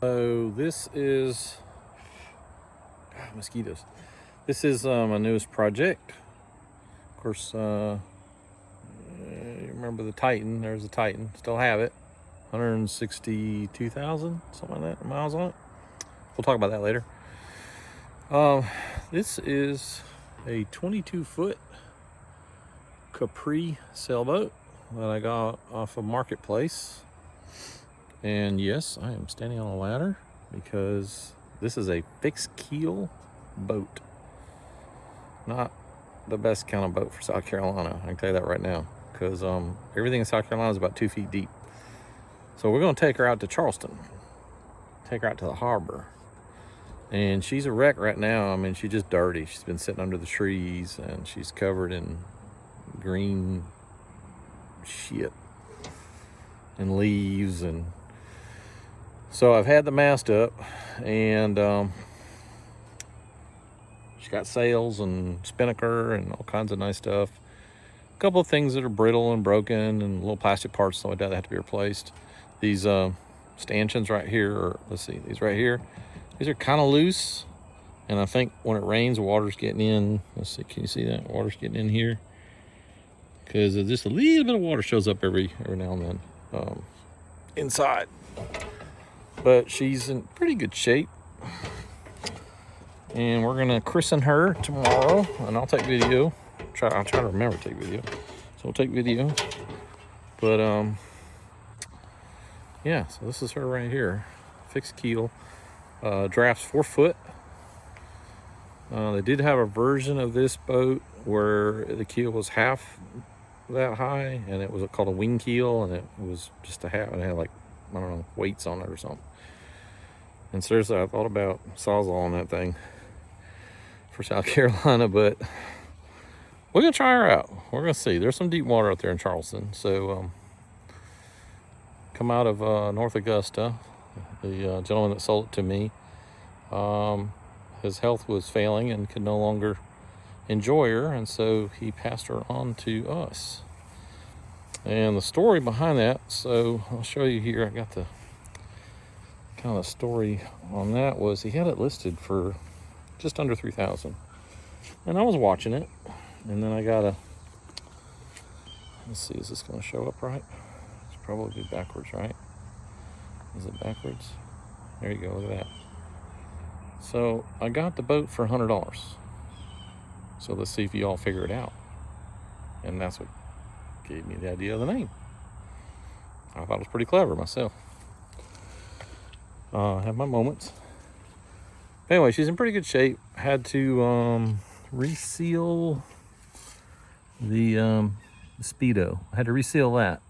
So this is mosquitoes. This is my newest project. Of course, you remember the Titan. There's the Titan. Still have it. 162,000, something like that, miles on it. We'll talk about that later. This is a 22-foot Capri sailboat that I got off of Marketplace. And yes, I am standing on a ladder because this is a fixed keel boat. Not the best kind of boat for South Carolina, I can tell you that right now, because everything in South Carolina is about 2 feet deep. So we're going to take her out to Charleston, take her out to the harbor. And she's a wreck right now. I mean, she's just dirty. She's been sitting under the trees and she's covered in green shit and leaves. And so I've had the mast up, and she's got sails and spinnaker and all kinds of nice stuff. A couple of things that are brittle and broken and little plastic parts like that have to be replaced. These stanchions right here, or let's see, these right here, these are kind of loose, and I think when it rains, water's getting in. Let's see, can you see that? Water's getting in here, because just a little bit of water shows up every now and then inside. But she's in pretty good shape, and we're gonna christen her tomorrow, and I'll take video. I'll try to remember to take video, so we'll take video. But yeah, so this is her right here, fixed keel. Draft's 4 foot. They did have a version of this boat where the keel was half that high, and it was called a wing keel, and it was just a half, and it had, like, I don't know, weights on it or something. And seriously, I thought about Sawzall on that thing for South Carolina, but we're gonna try her out. We're gonna see. There's some deep water out there in Charleston, so come out of North Augusta. The gentleman that sold it to me, his health was failing and could no longer enjoy her, and so he passed her on to us. And the story behind that, so I'll show you here. I got the kind of story on that, was he had it listed for just under $3,000, and I was watching it, and then I got let's see, is this going to show up right? It's probably backwards, right? Is it backwards? There you go, look at that. So I got the boat for $100. So let's see if you all figure it out. And that's what gave me the idea of the name. I thought it was pretty clever myself. I have my moments. Anyway, she's in pretty good shape. Had to reseal the Speedo. I had to reseal that.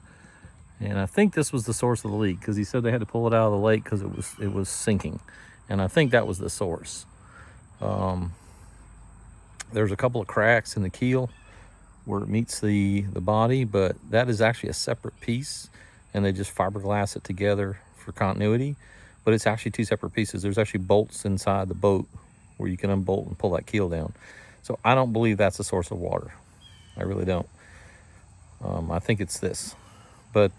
And I think this was the source of the leak, because he said they had to pull it out of the lake because it was sinking. And I think that was the source. There's a couple of cracks in the keel where it meets the body, but that is actually a separate piece, and they just fiberglass it together for continuity. But it's actually 2 separate pieces. There's actually bolts inside the boat where you can unbolt and pull that keel down. So I don't believe that's the source of water. I really don't. I think it's this. But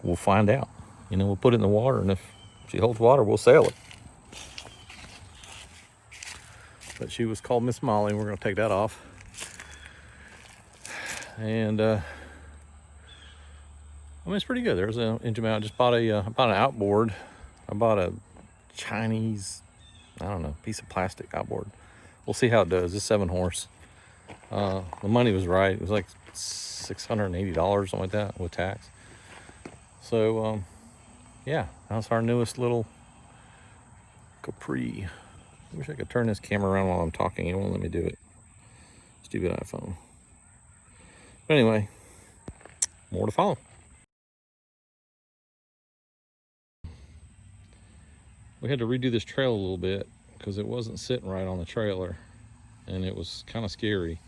we'll find out. You know, we'll put it in the water, and if she holds water, we'll sail it. But she was called Miss Molly. We're going to take that off. And I mean, it's pretty good. There's an engine mount. I just bought an outboard. I bought a Chinese, I don't know, piece of plastic outboard. We'll see how it does. It's 7 horse. The money was right. It was like $680, something like that, with tax. So yeah, that's our newest little Capri. I wish I could turn this camera around while I'm talking. It won't let me do it. Stupid iPhone. But anyway, more to follow. We had to redo this trail a little bit because it wasn't sitting right on the trailer, and it was kind of scary.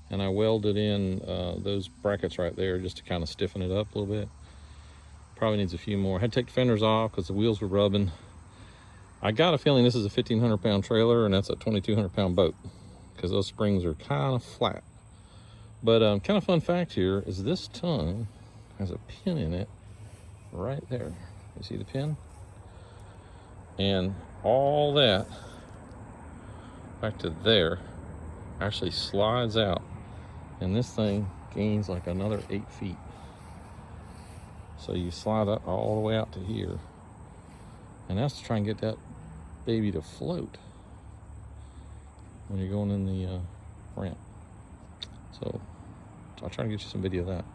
And I welded in those brackets right there just to kind of stiffen it up a little bit. Probably needs a few more. I had to take the fenders off because the wheels were rubbing. I got a feeling this is a 1,500-pound trailer, and that's a 2,200-pound boat, because those springs are kind of flat. But kind of fun fact here is this tongue has a pin in it right there. You see the pin? And all that back to there actually slides out, and this thing gains like another 8 feet. So you slide that all the way out to here, and that's to try and get that baby to float when you're going in the ramp. So I'll try to get you some video of that.